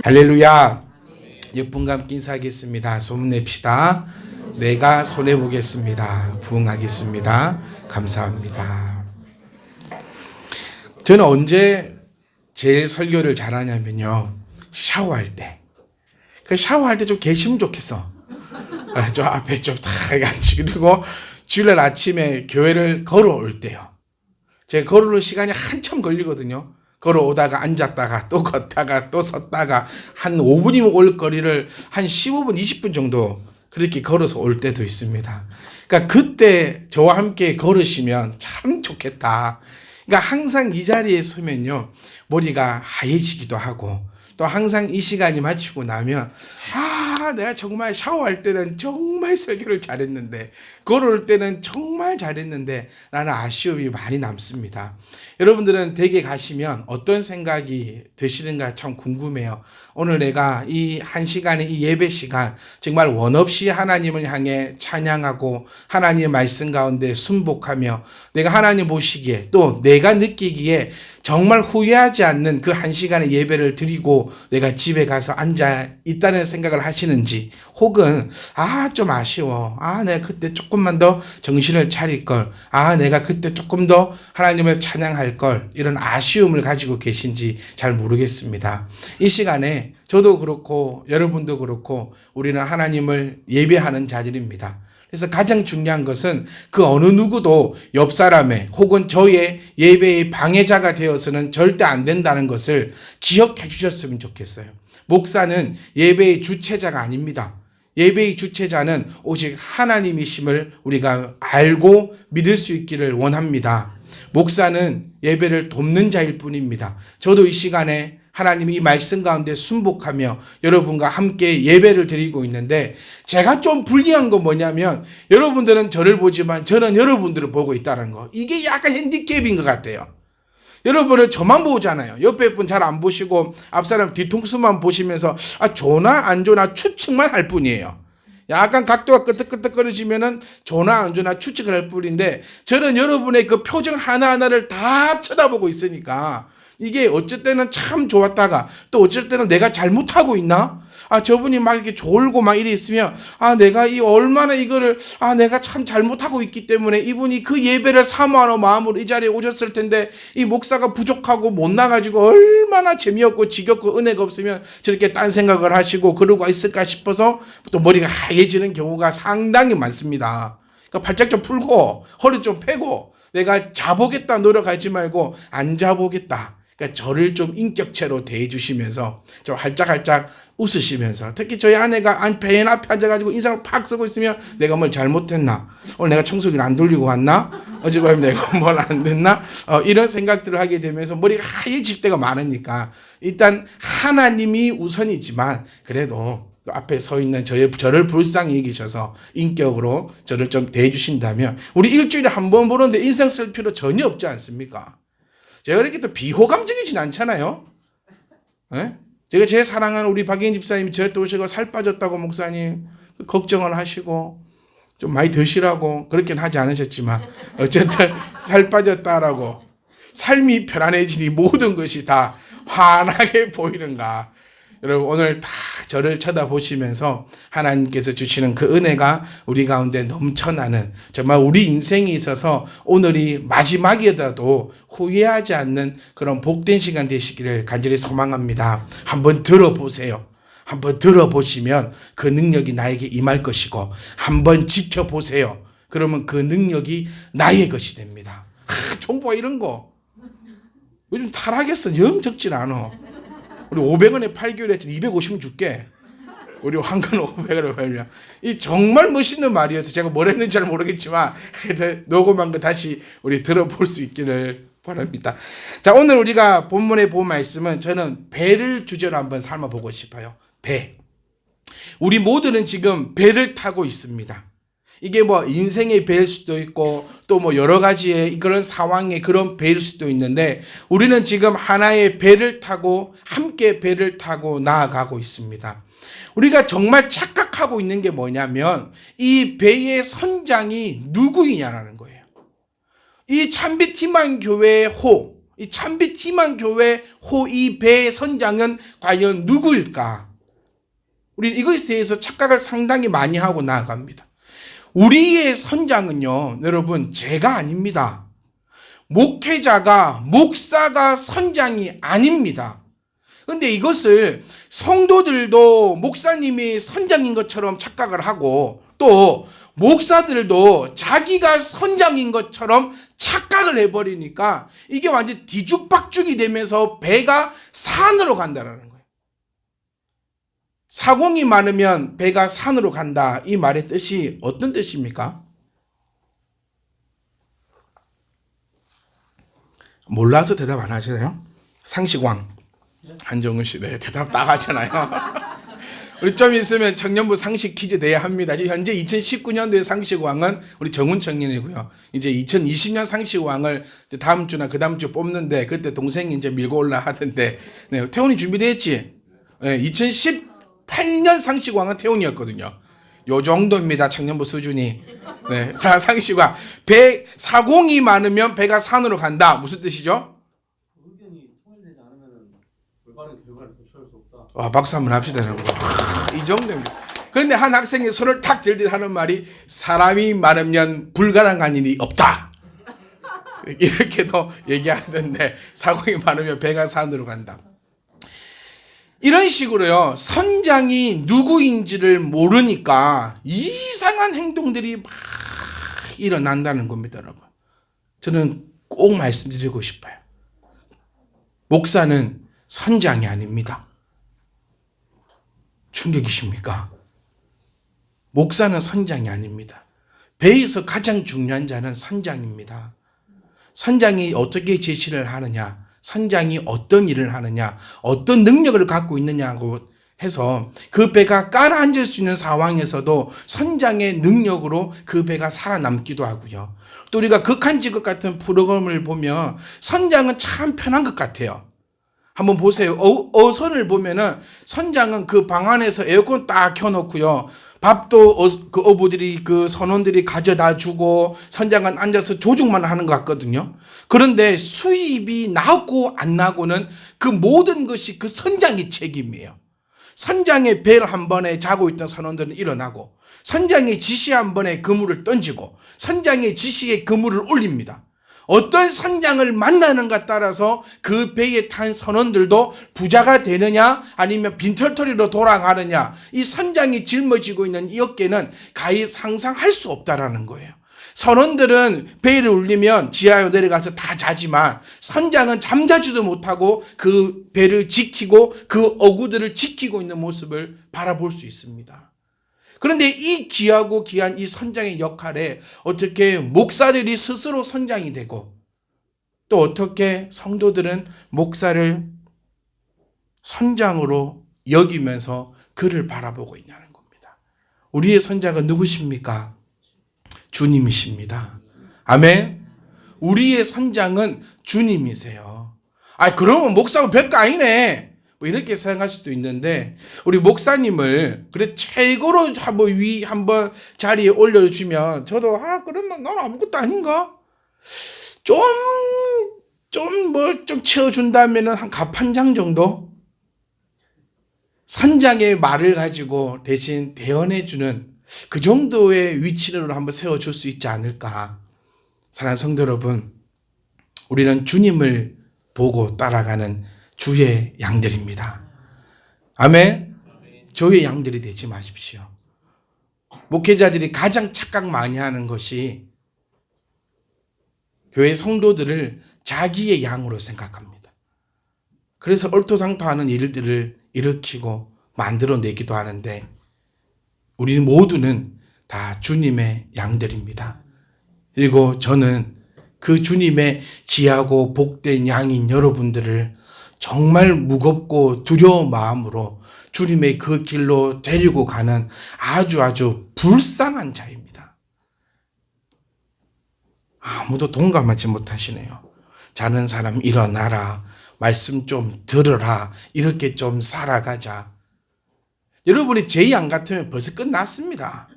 할렐루야. 예쁜과 함께 인사하겠습니다. 소문 냅시다. 내가 손해보겠습니다. 부응하겠습니다. 감사합니다. 저는 언제 제일 설교를 잘하냐면요, 샤워할 때. 그 샤워할 때 좀 계시면 좋겠어. 저 앞에 좀 다 앉히고, 그리고 주일날 아침에 교회를 걸어올 때요. 제가 걸어올 시간이 한참 걸리거든요. 걸어오다가 앉았다가 또 걷다가 또 섰다가 한 5분이면 올 거리를 한 15분, 20분 정도 그렇게 걸어서 올 때도 있습니다. 그러니까 그때 저와 함께 걸으시면 참 좋겠다. 그러니까 항상 이 자리에 서면요, 머리가 하얘지기도 하고, 또 항상 이 시간이 마치고 나면 내가 정말 샤워할 때는 정말 설교를 잘했는데, 걸어올 때는 정말 잘했는데 라는 아쉬움이 많이 남습니다. 여러분들은 댁에 가시면 어떤 생각이 드시는가 참 궁금해요. 오늘 내가 이 한 시간의 이 예배 시간 정말 원 없이 하나님을 향해 찬양하고 하나님의 말씀 가운데 순복하며 내가 하나님 보시기에 또 내가 느끼기에 정말 후회하지 않는 그 한 시간의 예배를 드리고 내가 집에 가서 앉아 있다는 생각을 하시는지, 혹은 좀 아쉬워, 내가 그때 조금만 더 정신을 차릴 걸, 내가 그때 조금 더 하나님을 찬양할 걸, 이런 아쉬움을 가지고 계신지 잘 모르겠습니다. 이 시간에 저도 그렇고 여러분도 그렇고 우리는 하나님을 예배하는 자들입니다. 그래서 가장 중요한 것은 그 어느 누구도 옆 사람의 혹은 저의 예배의 방해자가 되어서는 절대 안 된다는 것을 기억해 주셨으면 좋겠어요. 목사는 예배의 주체자가 아닙니다. 예배의 주체자는 오직 하나님이심을 우리가 알고 믿을 수 있기를 원합니다. 목사는 예배를 돕는 자일 뿐입니다. 저도 이 시간에 하나님이 이 말씀 가운데 순복하며 여러분과 함께 예배를 드리고 있는데, 제가 좀 불리한 건 뭐냐면 여러분들은 저를 보지만 저는 여러분들을 보고 있다는 거. 이게 약간 핸디캡인 것 같아요. 여러분은 저만 보잖아요. 옆에 분 잘 안 보시고 앞사람 뒤통수만 보시면서 좋나 안 좋나 추측만 할 뿐이에요. 약간 각도가 끄덕끄덕거리시면은 좋나 안 좋나 추측을 할 뿐인데, 저는 여러분의 그 표정 하나하나를 다 쳐다보고 있으니까 이게 어쩔 때는 참 좋았다가 또 어쩔 때는 내가 잘못하고 있나? 저분이 막 이렇게 졸고 막 이래 있으면 내가 이 얼마나 이거를 내가 참 잘못하고 있기 때문에 이분이 그 예배를 사모하는 마음으로 이 자리에 오셨을 텐데 이 목사가 부족하고 못나가지고 얼마나 재미없고 지겹고 은혜가 없으면 저렇게 딴 생각을 하시고 그러고 있을까 싶어서 또 머리가 하얘지는 경우가 상당히 많습니다. 그러니까 발짝 좀 풀고 허리 좀 펴고 내가 자보겠다 노력하지 말고 안 자보겠다. 그러니까 저를 좀 인격체로 대해주시면서 좀 할짝할짝 웃으시면서, 특히 저희 아내가 배 앞에 앉아가지고 인상을 팍 쓰고 있으면 내가 뭘 잘못했나? 오늘 내가 청소기를 안 돌리고 왔나? 어젯밤에 내가 뭘 안 됐나? 이런 생각들을 하게 되면서 머리가 하얘질 때가 많으니까 일단 하나님이 우선이지만 그래도 앞에 서 있는 저를 불쌍히 여기셔서 인격으로 저를 좀 대해주신다면 우리 일주일에 한 번 보는데 인상 쓸 필요 전혀 없지 않습니까? 제가 이렇게 또 비호감적이진 않잖아요. 네? 제가 제 사랑하는 우리 박예인 집사님이 저한테 오시고 살 빠졌다고 목사님 걱정을 하시고 좀 많이 드시라고 그렇게는 하지 않으셨지만 어쨌든 살 빠졌다라고, 삶이 편안해지니 모든 것이 다 환하게 보이는가. 여러분 오늘 다 저를 쳐다보시면서 하나님께서 주시는 그 은혜가 우리 가운데 넘쳐나는, 정말 우리 인생에 있어서 오늘이 마지막이어도 후회하지 않는 그런 복된 시간 되시기를 간절히 소망합니다. 한번 들어보세요. 한번 들어보시면 그 능력이 나에게 임할 것이고, 한번 지켜보세요. 그러면 그 능력이 나의 것이 됩니다. 정보가 이런 거 요즘 타락했어. 영 적진 않아. 우리 500원에 8개월 했더니 250원 줄게. 우리 황금 500원에 팔면. 이 정말 멋있는 말이어서 제가 뭘 했는지 잘 모르겠지만 녹음한 거 다시 우리 들어볼 수 있기를 바랍니다. 자, 오늘 우리가 본문에 본 말씀은 저는 배를 주제로 한번 삼아보고 싶어요. 배. 우리 모두는 지금 배를 타고 있습니다. 이게 뭐 인생의 배일 수도 있고 또 뭐 여러 가지의 그런 상황의 그런 배일 수도 있는데, 우리는 지금 하나의 배를 타고 함께 배를 타고 나아가고 있습니다. 우리가 정말 착각하고 있는 게 뭐냐면 이 배의 선장이 누구이냐라는 거예요. 이 참빛 희망교회의 호, 이 참빛희망 교회 호이 배 선장은 과연 누구일까? 우리는 이것에 대해서 착각을 상당히 많이 하고 나아갑니다. 우리의 선장은요, 여러분, 제가 아닙니다. 목회자가, 목사가 선장이 아닙니다. 근데 이것을 성도들도 목사님이 선장인 것처럼 착각을 하고, 또 목사들도 자기가 선장인 것처럼 착각을 해버리니까 이게 완전 뒤죽박죽이 되면서 배가 산으로 간다라는 거예요. 사공이 많으면 배가 산으로 간다. 이 말의 뜻이 어떤 뜻입니까? 몰라서 대답 안 하시나요? 상식왕 한정은 씨, 네, 대답 딱 하잖아요. 우리 좀 있으면 청년부 상식 퀴즈 내야 합니다. 현재 2019년도의 상식왕은 우리 정훈 청년이고요. 이제 2020년 상식왕을 다음 주나 그 다음 주 뽑는데, 그때 동생이 이제 밀고 올라 하던데, 네, 태훈이 준비됐지? 네, 2018년 상식왕은 태훈이었거든요. 요 정도입니다. 청년부 수준이. 네, 자, 상식왕. 배 사공이 많으면 배가 산으로 간다. 무슨 뜻이죠? 의견이 통일되지 않으면 올바른 결과를 도출할 수 없다. 와, 박수 한번 합시다. 이 정도입니다. 그런데 한 학생이 손을 탁 들들 하는 말이, 사람이 많으면 불가능한 일이 없다. 이렇게도 얘기하던데, 사공이 많으면 배가 산으로 간다. 이런 식으로요, 선장이 누구인지를 모르니까 이상한 행동들이 막 일어난다는 겁니다, 여러분. 저는 꼭 말씀드리고 싶어요. 목사는 선장이 아닙니다. 충격이십니까? 목사는 선장이 아닙니다. 배에서 가장 중요한 자는 선장입니다. 선장이 어떻게 제시를 하느냐, 선장이 어떤 일을 하느냐, 어떤 능력을 갖고 있느냐고 해서 그 배가 깔아앉을 수 있는 상황에서도 선장의 능력으로 그 배가 살아남기도 하고요. 또 우리가 극한직업 같은 프로그램을 보면 선장은 참 편한 것 같아요. 한번 보세요. 어선을 보면은 선장은 그 방 안에서 에어컨 딱 켜놓고요. 밥도 그 어부들이, 그 선원들이 가져다 주고, 선장은 앉아서 조종만 하는 것 같거든요. 그런데 수입이 나고 안 나고는 그 모든 것이 그 선장의 책임이에요. 선장의 벨 한 번에 자고 있던 선원들은 일어나고, 선장의 지시 한 번에 그물을 던지고, 선장의 지시에 그물을 올립니다. 어떤 선장을 만나는가 따라서 그 배에 탄 선원들도 부자가 되느냐 아니면 빈털터리로 돌아가느냐, 이 선장이 짊어지고 있는 이 어깨는 가히 상상할 수 없다라는 거예요. 선원들은 배를 울리면 지하로 내려가서 다 자지만 선장은 잠자지도 못하고 그 배를 지키고 그 어구들을 지키고 있는 모습을 바라볼 수 있습니다. 그런데 이 귀하고 귀한 이 선장의 역할에 어떻게 목사들이 스스로 선장이 되고, 또 어떻게 성도들은 목사를 선장으로 여기면서 그를 바라보고 있냐는 겁니다. 우리의 선장은 누구십니까? 주님이십니다. 아멘. 우리의 선장은 주님이세요. 그러면 목사가 별거 아니네, 뭐 이렇게 생각할 수도 있는데, 우리 목사님을 그래 최고로 한번 자리에 올려주면 저도 그러면 난 아무것도 아닌가? 좀 채워준다면은 한 갑 한 장 정도? 선장의 말을 가지고 대신 대언해주는 그 정도의 위치로 한번 세워줄 수 있지 않을까. 사랑하는 성도 여러분, 우리는 주님을 보고 따라가는 주의 양들입니다. 아멘. 저의 양들이 되지 마십시오. 목회자들이 가장 착각 많이 하는 것이 교회 성도들을 자기의 양으로 생각합니다. 그래서 얼토당토하는 일들을 일으키고 만들어내기도 하는데, 우리는 모두는 다 주님의 양들입니다. 그리고 저는 그 주님의 귀하고 복된 양인 여러분들을 정말 무겁고 두려운 마음으로 주님의 그 길로 데리고 가는 아주 불쌍한 자입니다. 아무도 동감하지 못하시네요. 자는 사람 일어나라, 말씀 좀 들으라, 이렇게 좀 살아가자. 여러분이 제 양 같으면 벌써 끝났습니다.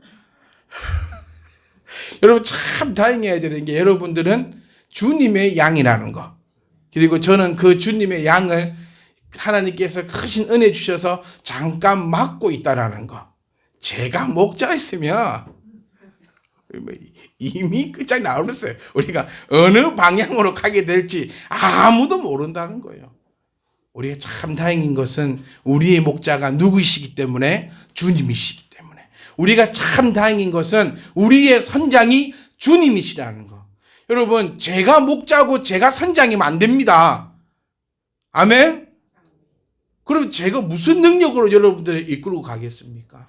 여러분 참 다행해야 되는 게, 여러분들은 주님의 양이라는 거. 그리고 저는 그 주님의 양을 하나님께서 크신 은혜 주셔서 잠깐 맡고 있다라는 거. 제가 목자였으면 이미 끝장이 나버렸어요. 우리가 어느 방향으로 가게 될지 아무도 모른다는 거예요. 우리가 참 다행인 것은 우리의 목자가 누구이시기 때문에 주님이시기 때문에 우리가 참 다행인 것은 우리의 선장이 주님이시라는 거. 여러분 제가 목자고 제가 선장이면 안 됩니다. 아멘? 그럼 제가 무슨 능력으로 여러분들을 이끌고 가겠습니까?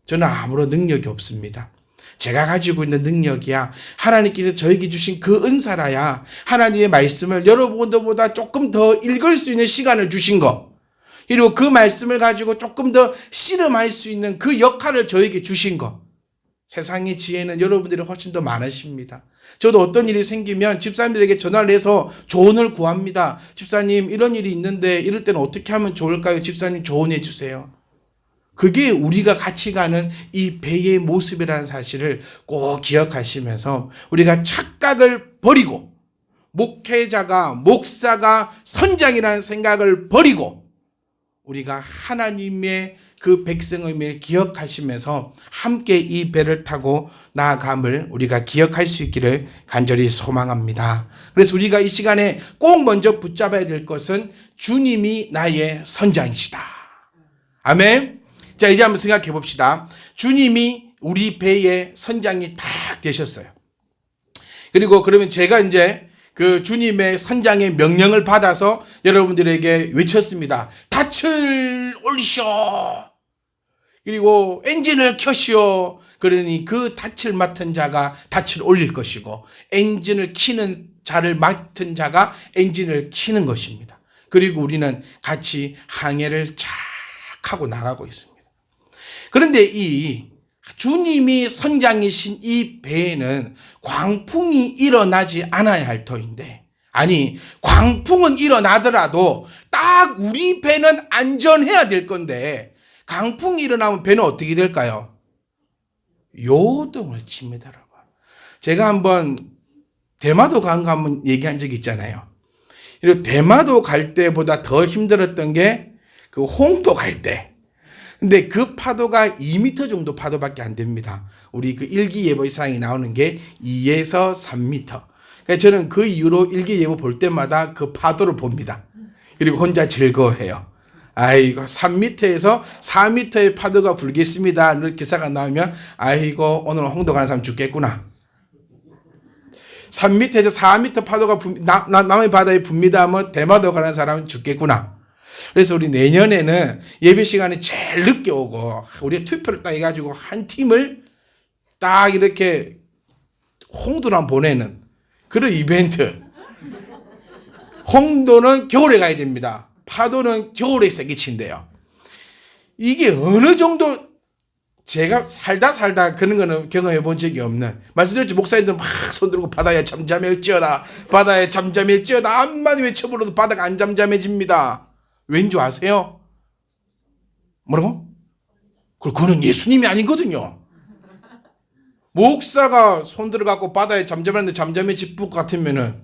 저는 아무런 능력이 없습니다. 제가 가지고 있는 능력이야 하나님께서 저에게 주신 그 은사라야 하나님의 말씀을 여러분들보다 조금 더 읽을 수 있는 시간을 주신 거 그리고 그 말씀을 가지고 조금 더 씨름할 수 있는 그 역할을 저에게 주신 거 세상의 지혜는 여러분들이 훨씬 더 많으십니다. 저도 어떤 일이 생기면 집사님들에게 전화를 해서 조언을 구합니다. 집사님 이런 일이 있는데 이럴 때는 어떻게 하면 좋을까요? 집사님 조언해 주세요. 그게 우리가 같이 가는 이 배의 모습이라는 사실을 꼭 기억하시면서 우리가 착각을 버리고 목회자가 목사가 선장이라는 생각을 버리고 우리가 하나님의 그 백성임을 기억하시면서 함께 이 배를 타고 나아감을 우리가 기억할 수 있기를 간절히 소망합니다. 그래서 우리가 이 시간에 꼭 먼저 붙잡아야 될 것은 주님이 나의 선장이시다. 아멘. 자, 이제 한번 생각해 봅시다. 주님이 우리 배의 선장이 딱 되셨어요. 그리고 그러면 제가 이제 그 주님의 선장의 명령을 받아서 여러분들에게 외쳤습니다. 닻을 올리시오. 그리고 엔진을 켜시오. 그러니 그 닻을 맡은 자가 닻을 올릴 것이고 엔진을 키는 자를 맡은 자가 엔진을 키는 것입니다. 그리고 우리는 같이 항해를 착 하고 나가고 있습니다. 그런데 이 주님이 선장이신 이 배에는 광풍이 일어나지 않아야 할 터인데 아니 광풍은 일어나더라도 딱 우리 배는 안전해야 될 건데 강풍이 일어나면 배는 어떻게 될까요? 요동을 칩니다. 여러분. 제가 한번 대마도 간 거 한번 얘기한 적이 있잖아요. 그리고 대마도 갈 때보다 더 힘들었던 게 그 홍도 갈 때. 근데 그 파도가 2m 정도 파도밖에 안 됩니다. 우리 그 일기예보상이 나오는 게 2에서 3m. 그러니까 저는 그 이후로 일기예보 볼 때마다 그 파도를 봅니다. 그리고 혼자 즐거워해요. 아이고 3m에서 4m의 파도가 불겠습니다. 이런 기사가 나오면 아이고 오늘 홍도 가는 사람 죽겠구나. 3m에서 4m 파도가 남의 바다에 붑니다 하면 대마도 가는 사람은 죽겠구나. 그래서 우리 내년에는 예배 시간에 제일 늦게 오고 우리 투표를 딱 해가지고 한 팀을 딱 이렇게 홍도랑 보내는 그런 이벤트. 홍도는 겨울에 가야 됩니다. 파도는 겨울에 세게 친대요. 이게 어느 정도 제가 살다 그런 거는 경험해 본 적이 없는 말씀드렸지 목사님들은 막 손들고 바다에 잠잠할지어다 바다에 잠잠할지어다 암만 외쳐불러도 바다가 안 잠잠해집니다. 왠지 아세요? 뭐라고? 그거는 예수님이 아니거든요. 목사가 손 들어갖고 바다에 잠잠하는데 잠잠해질 것 같으면은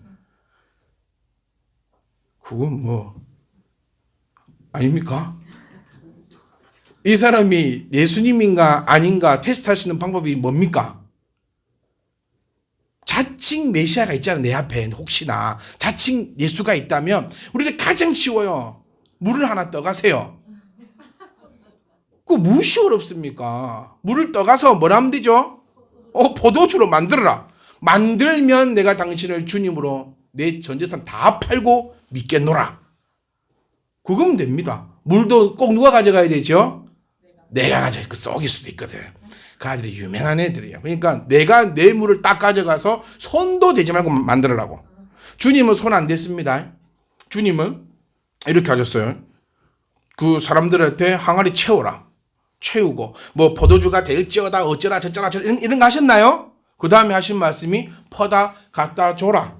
그건 뭐 아닙니까? 이 사람이 예수님인가 아닌가 테스트할 수 있는 방법이 뭡니까? 자칭 메시아가 있잖아요. 내 앞에 혹시나 자칭 예수가 있다면 우리는 가장 쉬워요. 물을 하나 떠가세요. 그거 무엇이 어렵습니까? 물을 떠가서 뭘 하면 되죠? 포도주로 만들어라. 만들면 내가 당신을 주님으로 내 전재산 다 팔고 믿겠노라. 그거면 됩니다. 물도 꼭 누가 가져가야 되죠? 내가 가져가. 썩일 수도 있거든. 그 아들이 유명한 애들이에요. 그러니까 내가 내 물을 딱 가져가서 손도 대지 말고 만들으라고. 주님은 손 안 댔습니다. 주님은 이렇게 하셨어요. 그 사람들한테 항아리 채우고 뭐 포도주가 될지어다 어쩌라 저쩌라 이런 거 하셨나요? 그 다음에 하신 말씀이 퍼다 갖다 줘라.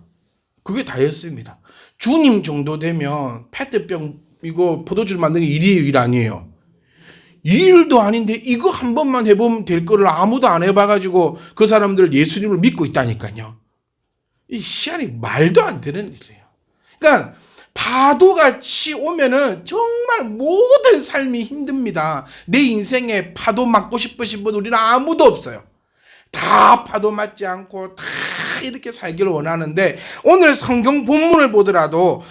그게 다였습니다. 주님 정도 되면 페트병 이거 포도주를 만드는 게 일이에요, 일 아니에요? 이 일도 아닌데 이거 한 번만 해보면 될 거를 아무도 안 해봐가지고 그 사람들 예수님을 믿고 있다니까요. 이 시간이 말도 안 되는 일이에요. 그러니까 파도같이 오면은 정말 모든 삶이 힘듭니다. 내 인생에 파도 맞고 싶으신 분 우리는 아무도 없어요. 다 파도 맞지 않고 다 이렇게 살기를 원하는데, 오늘 성경 본문을 보더라도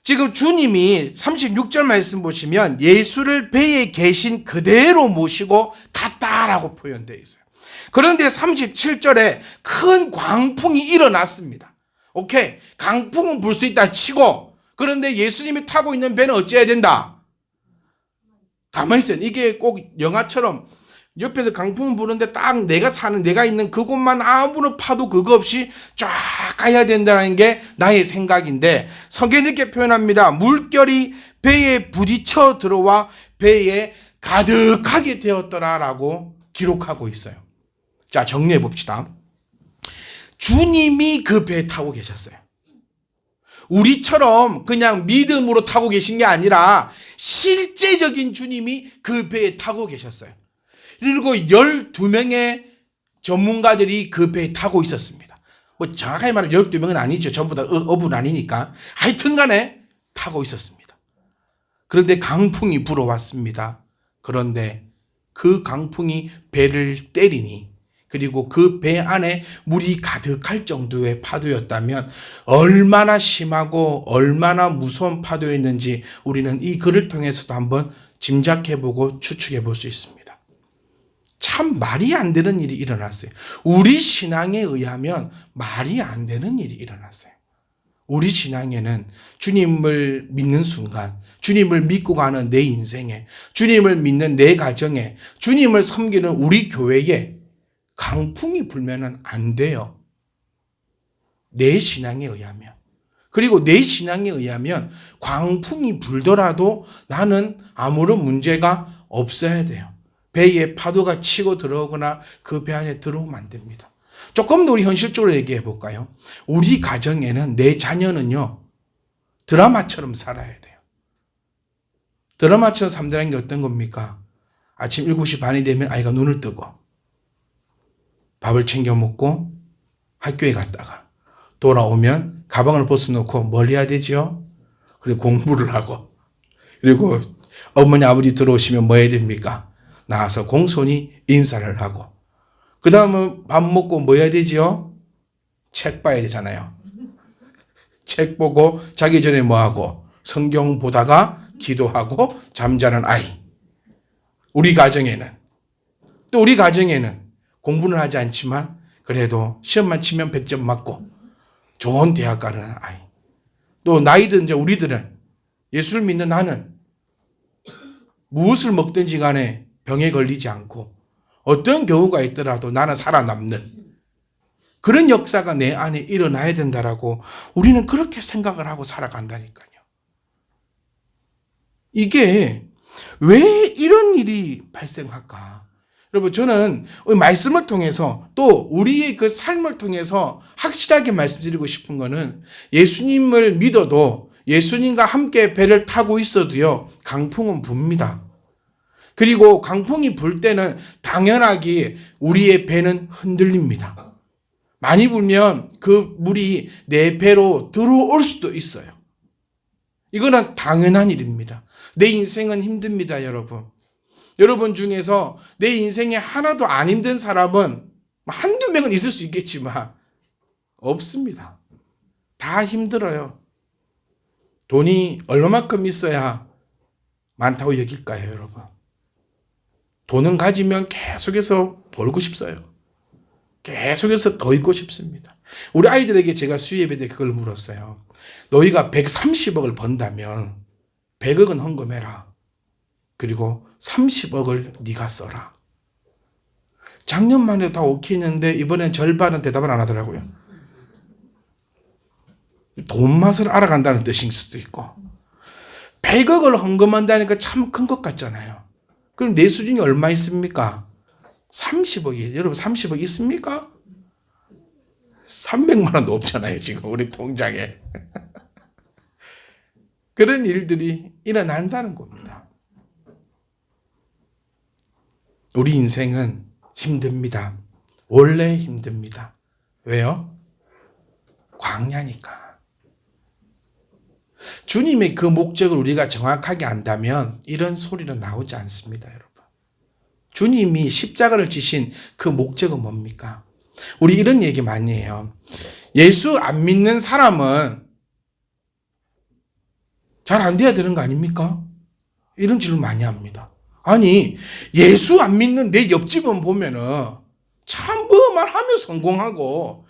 지금 주님이 36절 말씀 보시면 예수를 배에 계신 그대로 모시고 갔다라고 표현되어 있어요. 그런데 37절에 큰 광풍이 일어났습니다. 오케이, 강풍은 불 수 있다 치고, 그런데 예수님이 타고 있는 배는 어찌해야 된다? 가만히 있어요. 이게 꼭 영화처럼 옆에서 강풍 부는데 딱 내가 있는 그곳만 아무런 파도 그거 없이 쫙 가야 된다는 게 나의 생각인데, 성경이 이렇게 표현합니다. 물결이 배에 부딪혀 들어와 배에 가득하게 되었더라라고 기록하고 있어요. 자, 정리해 봅시다. 주님이 그 배에 타고 계셨어요. 우리처럼 그냥 믿음으로 타고 계신 게 아니라 실제적인 주님이 그 배에 타고 계셨어요. 그리고 12명의 전문가들이 그 배에 타고 있었습니다. 뭐 정확하게 말하면 12명은 아니죠. 전부 다 어분 아니니까. 하여튼 간에 타고 있었습니다. 그런데 강풍이 불어왔습니다. 그런데 그 강풍이 배를 때리니, 그리고 그 배 안에 물이 가득할 정도의 파도였다면 얼마나 심하고 얼마나 무서운 파도였는지 우리는 이 글을 통해서도 한번 짐작해보고 추측해볼 수 있습니다. 참 말이 안 되는 일이 일어났어요. 우리 신앙에 의하면 말이 안 되는 일이 일어났어요. 우리 신앙에는 주님을 믿는 순간, 주님을 믿고 가는 내 인생에, 주님을 믿는 내 가정에, 주님을 섬기는 우리 교회에 강풍이 불면은 안 돼요. 내 신앙에 의하면. 그리고 내 신앙에 의하면 광풍이 불더라도 나는 아무런 문제가 없어야 돼요. 배에 파도가 치고 들어오거나 그 배 안에 들어오면 안 됩니다. 조금 더 우리 현실적으로 얘기해 볼까요? 우리 가정에는 내 자녀는요, 드라마처럼 살아야 돼요. 드라마처럼 산다는 게 어떤 겁니까? 아침 7시 반이 되면 아이가 눈을 뜨고 밥을 챙겨 먹고 학교에 갔다가 돌아오면 가방을 벗어놓고 뭘 해야 되죠? 그리고 공부를 하고, 그리고 어머니 아버지 들어오시면 뭐 해야 됩니까? 나와서 공손히 인사를 하고, 그 다음은 밥 먹고 뭐 해야 되죠? 책 봐야 되잖아요. 책 보고 자기 전에 뭐 하고 성경 보다가 기도하고 잠자는 아이. 우리 가정에는 공부는 하지 않지만 그래도 시험만 치면 100점 맞고 좋은 대학 가는 아이. 또 나이든 이제 우리들은, 예수를 믿는 나는 무엇을 먹든지 간에 병에 걸리지 않고 어떤 경우가 있더라도 나는 살아남는 그런 역사가 내 안에 일어나야 된다라고 우리는 그렇게 생각을 하고 살아간다니까요. 이게 왜 이런 일이 발생할까? 여러분, 저는 말씀을 통해서 또 우리의 그 삶을 통해서 확실하게 말씀드리고 싶은 거는, 예수님을 믿어도 예수님과 함께 배를 타고 있어도요, 강풍은 붑니다. 그리고 강풍이 불 때는 당연하게 우리의 배는 흔들립니다. 많이 불면 그 물이 내 배로 들어올 수도 있어요. 이거는 당연한 일입니다. 내 인생은 힘듭니다, 여러분. 여러분 중에서 내 인생에 하나도 안 힘든 사람은 한두 명은 있을 수 있겠지만 없습니다. 다 힘들어요. 돈이 얼마만큼 있어야 많다고 여길까요, 여러분? 돈은 가지면 계속해서 벌고 싶어요. 계속해서 더 있고 싶습니다. 우리 아이들에게 제가 수예배 때 그걸 물었어요. 너희가 130억을 번다면 100억은 헌금해라. 그리고 30억을 네가 써라. 작년만 해도 다 오케이 했는데 이번엔 절반은 대답을 안 하더라고요. 돈 맛을 알아간다는 뜻일 수도 있고, 100억을 헌금한다니까 참 큰 것 같잖아요. 그럼 내 수준이 얼마 있습니까? 30억이. 여러분 30억 있습니까? 300만 원도 없잖아요, 지금 우리 통장에. 그런 일들이 일어난다는 겁니다. 우리 인생은 힘듭니다. 원래 힘듭니다. 왜요? 광야니까. 주님의 그 목적을 우리가 정확하게 안다면 이런 소리는 나오지 않습니다, 여러분. 주님이 십자가를 지신 그 목적은 뭡니까? 우리 이런 얘기 많이 해요. 예수 안 믿는 사람은 잘 안 돼야 되는 거 아닙니까? 이런 질문 많이 합니다. 아니, 예수 안 믿는 내 옆집은 보면은 참 뭐만 하면 성공하고,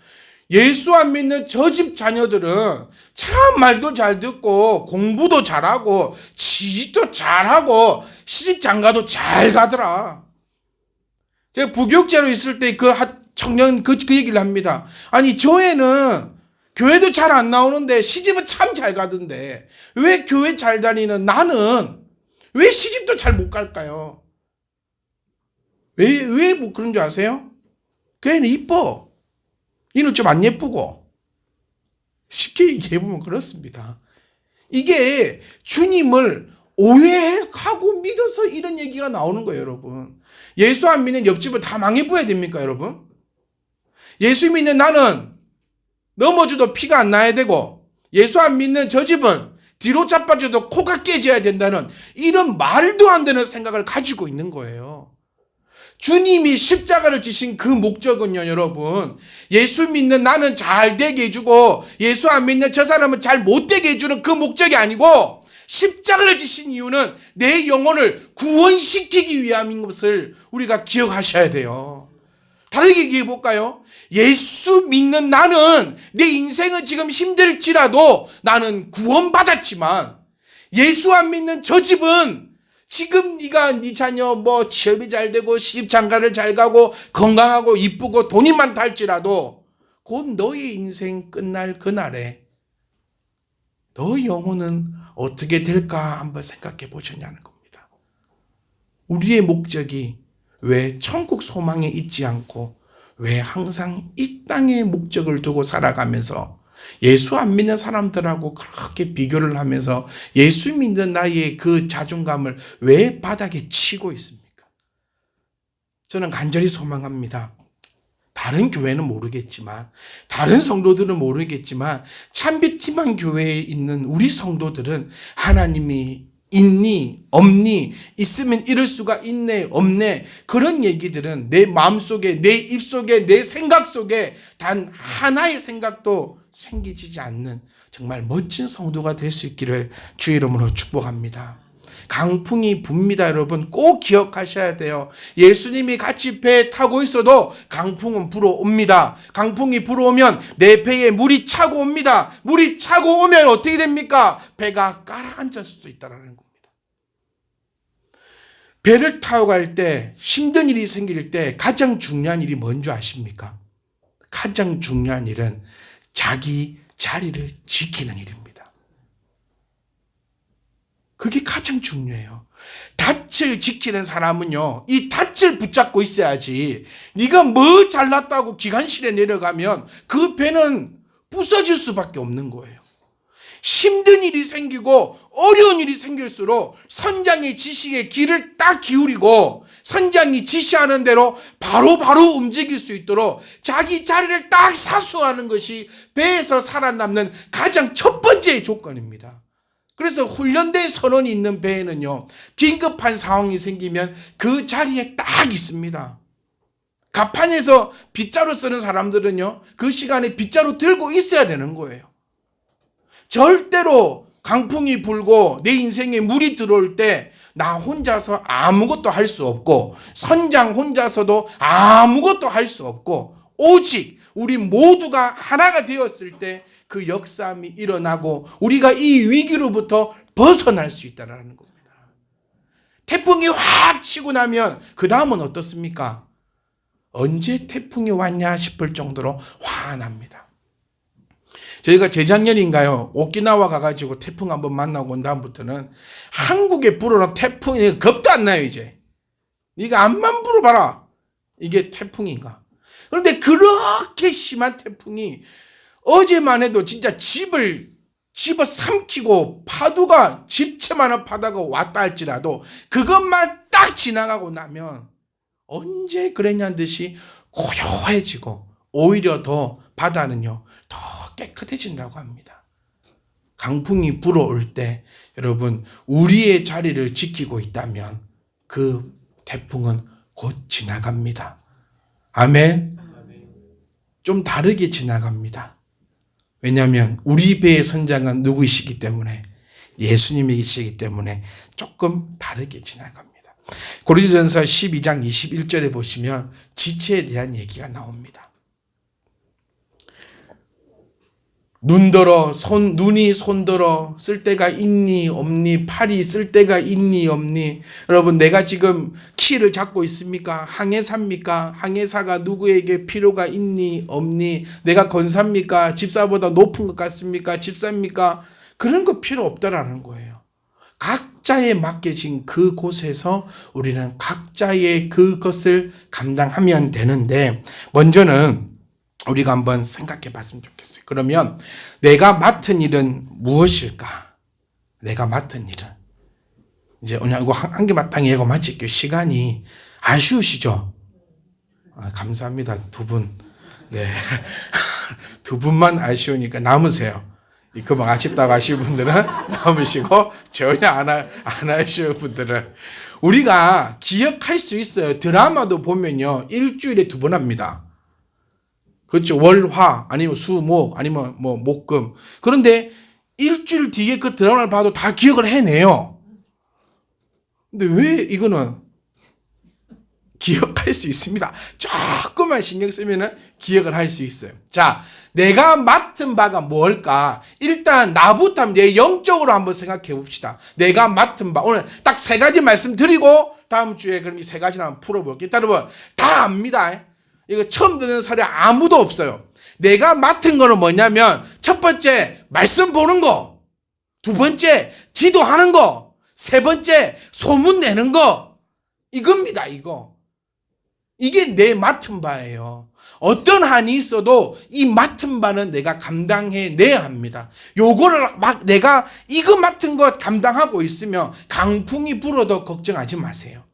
예수 안 믿는 저 집 자녀들은 참 말도 잘 듣고 공부도 잘하고 취직도 잘하고 시집 장가도 잘 가더라. 제가 부교육자로 있을 때 그 청년 그 얘기를 합니다. 아니, 교회는 교회도 잘 안 나오는데 시집은 참 잘 가던데 왜 교회 잘 다니는 나는 왜 시집도 잘 못 갈까요? 왜 뭐 그런 줄 아세요? 교회는 이뻐. 이는 좀 안 예쁘고. 쉽게 얘기해보면 그렇습니다. 이게 주님을 오해하고 믿어서 이런 얘기가 나오는 거예요, 여러분. 예수 안 믿는 옆집을 다 망해보야 됩니까, 여러분? 예수 믿는 나는 넘어져도 피가 안 나야 되고, 예수 안 믿는 저 집은 뒤로 자빠져도 코가 깨져야 된다는 이런 말도 안 되는 생각을 가지고 있는 거예요. 주님이 십자가를 지신 그 목적은요, 여러분, 예수 믿는 나는 잘 되게 해주고 예수 안 믿는 저 사람은 잘 못 되게 해주는 그 목적이 아니고, 십자가를 지신 이유는 내 영혼을 구원시키기 위함인 것을 우리가 기억하셔야 돼요. 다르게 얘기해 볼까요? 예수 믿는 나는 내 인생은 지금 힘들지라도 나는 구원받았지만, 예수 안 믿는 저 집은 지금 네 자녀 뭐 취업이 잘 되고 시집 장가를 잘 가고 건강하고 이쁘고 돈이 많다 할지라도 곧 너의 인생 끝날 그날에 너 영혼은 어떻게 될까 한번 생각해 보셨냐는 겁니다. 우리의 목적이 왜 천국 소망에 있지 않고 왜 항상 이 땅의 목적을 두고 살아가면서 예수 안 믿는 사람들하고 그렇게 비교를 하면서 예수 믿는 나의 그 자존감을 왜 바닥에 치고 있습니까? 저는 간절히 소망합니다. 다른 교회는 모르겠지만, 다른 성도들은 모르겠지만, 참빛희망 교회에 있는 우리 성도들은 하나님이 있니 없니, 있으면 이럴 수가 있네 없네, 그런 얘기들은 내 마음속에, 내 입속에, 내 생각 속에 단 하나의 생각도 생기지 않는 정말 멋진 성도가 될 수 있기를 주 이름으로 축복합니다. 강풍이 붑니다. 여러분 꼭 기억하셔야 돼요. 예수님이 같이 배 타고 있어도 강풍은 불어옵니다. 강풍이 불어오면 내 배에 물이 차고 옵니다. 물이 차고 오면 어떻게 됩니까? 배가 가라앉을 수도 있다는 겁니다. 배를 타고 갈 때 힘든 일이 생길 때 가장 중요한 일이 뭔지 아십니까? 가장 중요한 일은 자기 자리를 지키는 일입니다. 그게 가장 중요해요. 닻을 지키는 사람은요, 이 닻을 붙잡고 있어야지. 네가 뭐 잘났다고 기관실에 내려가면 그 배는 부서질 수밖에 없는 거예요. 힘든 일이 생기고 어려운 일이 생길수록 선장의 지시에 귀를 딱 기울이고 선장이 지시하는 대로 바로 움직일 수 있도록 자기 자리를 딱 사수하는 것이 배에서 살아남는 가장 첫 번째 조건입니다. 그래서 훈련된 선원이 있는 배에는요, 긴급한 상황이 생기면 그 자리에 딱 있습니다. 갑판에서 빗자루 쓰는 사람들은요, 그 시간에 빗자루 들고 있어야 되는 거예요. 절대로 강풍이 불고 내 인생에 물이 들어올 때 나 혼자서 아무것도 할 수 없고 선장 혼자서도 아무것도 할 수 없고 오직 우리 모두가 하나가 되었을 때 그 역사함이 일어나고 우리가 이 위기로부터 벗어날 수 있다는 겁니다. 태풍이 확 치고 나면 그 다음은 어떻습니까? 언제 태풍이 왔냐 싶을 정도로 화납니다. 저희가 재작년인가요? 오키나와 가가지고 태풍 한번 만나고 온 다음부터는 한국에 불어오는 태풍이 겁도 안 나요, 이제. 네가 앞만 불어봐라. 이게 태풍인가. 그런데 그렇게 심한 태풍이 어제만 해도 진짜 집을 집어삼키고 파도가 집채만한 파도가 왔다 할지라도 그것만 딱 지나가고 나면 언제 그랬냐는 듯이 고요해지고 오히려 더 바다는요 더 깨끗해진다고 합니다. 강풍이 불어올 때 여러분 우리의 자리를 지키고 있다면 그 태풍은 곧 지나갑니다. 아멘. 좀 다르게 지나갑니다. 왜냐하면 우리 배의 선장은 누구이시기 때문에 예수님이시기 때문에 조금 다르게 지나갑니다. 고린도전서 12장 21절에 보시면 지체에 대한 얘기가 나옵니다. 눈이 손들어 쓸 데가 있니 없니, 팔이 쓸 데가 있니 없니. 여러분, 내가 지금 키를 잡고 있습니까? 항해사입니까? 항해사가 누구에게 필요가 있니 없니? 내가 건사입니까? 집사보다 높은 것 같습니까? 집사입니까? 그런 거 필요 없다라는 거예요. 각자에 맡겨진 그곳에서 우리는 각자의 그것을 감당하면 되는데, 먼저는 우리가 한번 생각해 봤으면 좋겠어요. 그러면 내가 맡은 일은 무엇일까? 내가 맡은 일은. 이제 오늘 이거 한 개 마땅히 예고 마칠게요. 시간이 아쉬우시죠? 감사합니다. 두 분. 네. 두 분만 아쉬우니까 남으세요. 그만 아쉽다고 하시는 분들은 남으시고, 전혀 안 하시는 분들은. 우리가 기억할 수 있어요. 드라마도 보면요, 일주일에 2번 합니다. 그렇죠. 월, 화, 아니면 수, 목, 아니면 뭐, 목, 금. 그런데 일주일 뒤에 그 드라마를 봐도 다 기억을 해내요. 근데 왜 이거는 기억할 수 있습니다. 조금만 신경 쓰면은 기억을 할 수 있어요. 자, 내가 맡은 바가 뭘까? 일단 나부터 한번 내 영적으로 한번 생각해 봅시다. 내가 맡은 바. 오늘 딱 3가지 말씀드리고 다음 주에 그럼 이 3가지를 한번 풀어볼게요. 여러분, 다 압니다. 이거 처음 듣는 사례 아무도 없어요. 내가 맡은 거는 뭐냐면, 첫 번째, 말씀 보는 거. 2번째, 지도하는 거. 3번째, 소문 내는 거. 이겁니다, 이거. 이게 내 맡은 바예요. 어떤 한이 있어도 이 맡은 바는 내가 감당해내야 합니다. 요거를 내가 이거 맡은 것 감당하고 있으면 강풍이 불어도 걱정하지 마세요.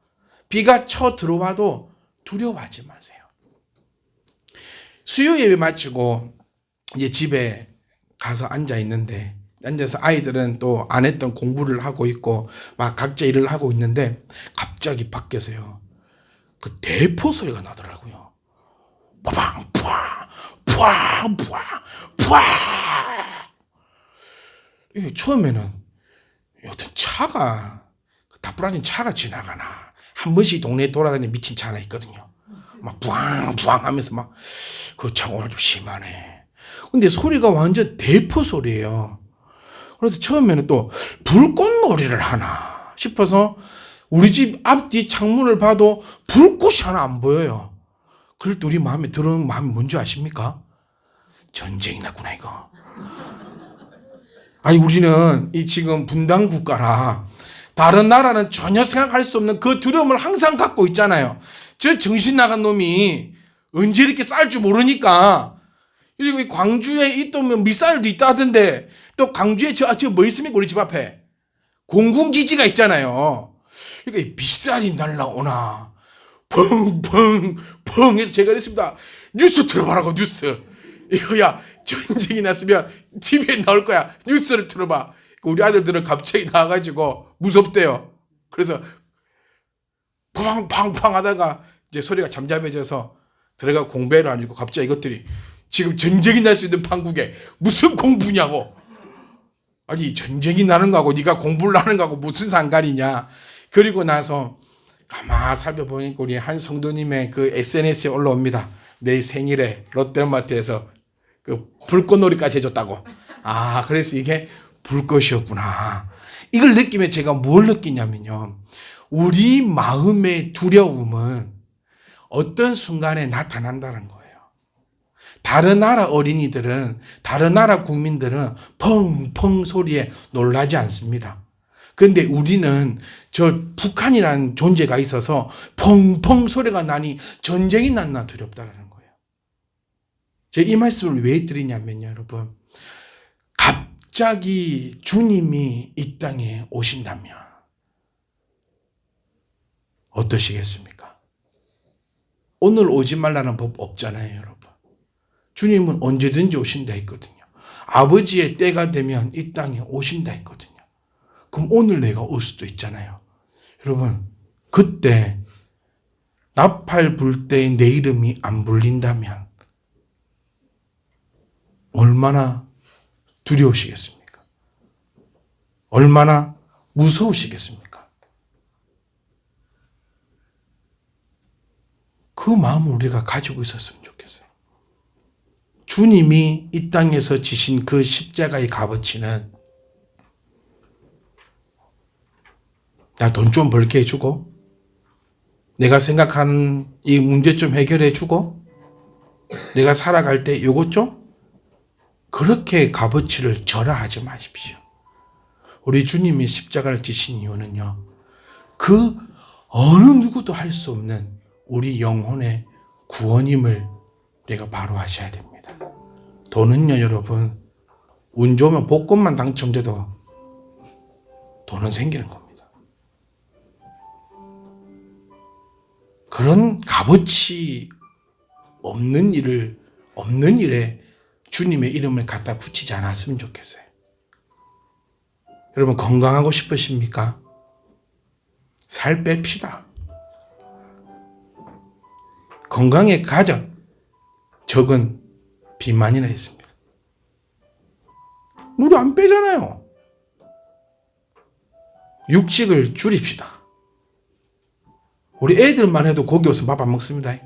비가 쳐 들어와도 두려워하지 마세요. 수요 예배 마치고 이제 집에 가서 앉아 있는데, 앉아서 아이들은 또 안 했던 공부를 하고 있고 막 각자 일을 하고 있는데, 갑자기 밖에서요, 그 대포 소리가 나더라고요. 푸앙 푸앙 푸앙 푸앙 푸앙. 이게 처음에는 어떤 차가, 다부라진 차가 지나가나, 한 번씩 동네에 돌아다니는 미친 차 하나 있거든요. 막 부앙 부앙 하면서 막, 그 차가 오늘 좀 심하네. 근데 소리가 완전 대포 소리예요. 그래서 처음에는 또 불꽃놀이를 하나 싶어서 우리 집 앞뒤 창문을 봐도 불꽃이 하나 안 보여요. 그럴 때 우리 마음에 들어오는 마음이 뭔지 아십니까? 전쟁이 났구나, 이거. 아니, 우리는 이 지금 분단 국가라 다른 나라는 전혀 생각할 수 없는 그 두려움을 항상 갖고 있잖아요. 저 정신 나간 놈이 언제 이렇게 쌀 줄 모르니까. 그리고 이 광주에 이 또 미사일도 있다 하던데, 또 광주에 저 뭐 있습니까? 우리 집 앞에 공군기지가 있잖아요. 그러니까 이 미사일이 날라오나 펑펑 펑 해서 제가 그랬습니다. 뉴스 들어봐라고, 뉴스. 이거야, 전쟁이 났으면 TV에 나올 거야. 뉴스를 틀어봐. 우리 아들들은 갑자기 나와가지고 무섭대요. 그래서 팡팡팡 하다가 이제 소리가 잠잠해져서 들어가 공부를 하니까 갑자기 이것들이 지금 전쟁이 날 수 있는 판국에 무슨 공부냐고. 아니, 전쟁이 나는 거하고 네가 공부를 하는 거하고 무슨 상관이냐. 그리고 나서 가만 살펴보니까 우리 한 성도님의 그 SNS에 올라옵니다. 내 생일에 롯데마트에서 그 불꽃놀이까지 해줬다고. 아, 그래서 이게 불꽃이었구나. 이걸 느끼면 제가 뭘 느끼냐면요, 우리 마음의 두려움은 어떤 순간에 나타난다는 거예요. 다른 나라 어린이들은, 다른 나라 국민들은 펑펑 소리에 놀라지 않습니다. 그런데 우리는 저 북한이라는 존재가 있어서 펑펑 소리가 나니 전쟁이 났나 두렵다는 거예요. 제가 이 말씀을 왜 드리냐면요, 여러분, 갑자기 주님이 이 땅에 오신다면 어떠시겠습니까? 오늘 오지 말라는 법 없잖아요, 여러분. 주님은 언제든지 오신다 했거든요. 아버지의 때가 되면 이 땅에 오신다 했거든요. 그럼 오늘 내가 올 수도 있잖아요. 여러분, 그때 나팔 불 때 내 이름이 안 불린다면 얼마나 두려우시겠습니까? 얼마나 무서우시겠습니까? 그 마음을 우리가 가지고 있었으면 좋겠어요. 주님이 이 땅에서 지신 그 십자가의 값어치는 나 돈 좀 벌게 해주고, 내가 생각하는 이 문제 좀 해결해 주고, 내가 살아갈 때 요것 좀, 그렇게 값어치를 절하하지 마십시오. 우리 주님이 십자가를 지신 이유는요, 그 어느 누구도 할 수 없는 우리 영혼의 구원임을 우리가 바로 하셔야 됩니다. 돈은요, 여러분, 운 좋으면 복권만 당첨돼도 돈은 생기는 겁니다. 그런 값어치 없는 일에 주님의 이름을 갖다 붙이지 않았으면 좋겠어요. 여러분, 건강하고 싶으십니까? 살 뺍시다. 건강에 가장 적은 비만이나 있습니다. 우리 안 빼잖아요. 육식을 줄입시다. 우리 애들만 해도 고기 없으면 밥 안 먹습니다.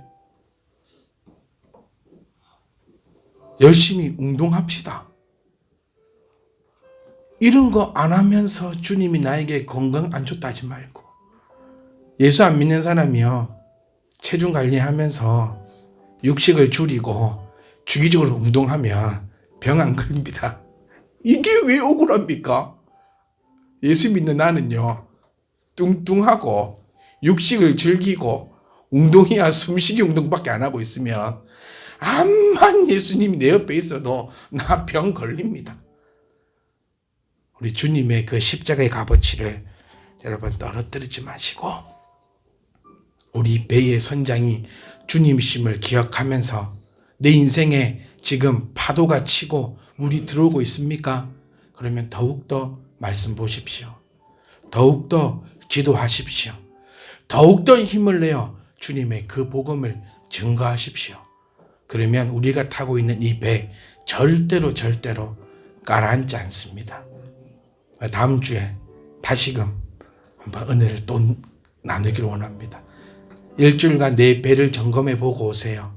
열심히 운동합시다. 이런 거 안 하면서 주님이 나에게 건강 안 줬다 하지 말고, 예수 안 믿는 사람이요, 체중 관리하면서 육식을 줄이고 주기적으로 운동하면 병 안 걸립니다. 이게 왜 억울합니까? 예수 믿는 나는요, 뚱뚱하고 육식을 즐기고 운동이야 숨쉬기 운동밖에 안 하고 있으면 암만 예수님이 내 옆에 있어도 나 병 걸립니다. 우리 주님의 그 십자가의 값어치를 여러분 떨어뜨리지 마시고, 우리 배의 선장이 주님이심을 기억하면서, 내 인생에 지금 파도가 치고 물이 들어오고 있습니까? 그러면 더욱더 말씀 보십시오. 더욱더 기도하십시오. 더욱더 힘을 내어 주님의 그 복음을 증거하십시오. 그러면 우리가 타고 있는 이 배 절대로 가라앉지 않습니다. 다음 주에 다시금 한번 은혜를 또 나누기를 원합니다. 일주일간 내 배를 점검해 보고 오세요.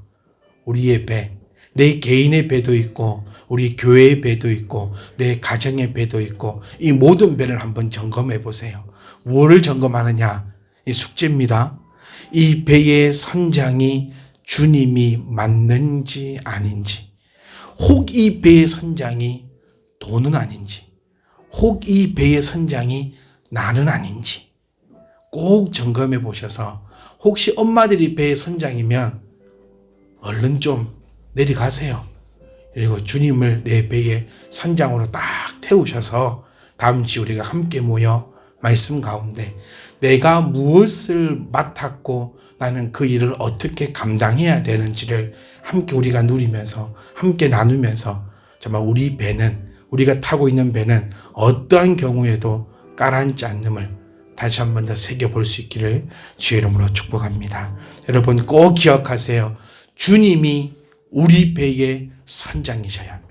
우리의 배, 내 개인의 배도 있고 우리 교회의 배도 있고 내 가정의 배도 있고, 이 모든 배를 한번 점검해 보세요. 무엇을 점검하느냐? 이 숙제입니다. 이 배의 선장이 주님이 맞는지 아닌지, 혹 이 배의 선장이 돈은 아닌지, 혹 이 배의 선장이 나는 아닌지 꼭 점검해 보셔서, 혹시 엄마들이 배의 선장이면 얼른 좀 내려가세요. 그리고 주님을 내 배의 선장으로 딱 태우셔서 다음 주 우리가 함께 모여 말씀 가운데 내가 무엇을 맡았고 나는 그 일을 어떻게 감당해야 되는지를 함께 우리가 누리면서, 함께 나누면서, 정말 우리 배는, 우리가 타고 있는 배는 어떠한 경우에도 가라앉지 않음을 다시 한 번 더 새겨볼 수 있기를 주의 이름으로 축복합니다. 여러분 꼭 기억하세요. 주님이 우리 배의 선장이셔야 합니다.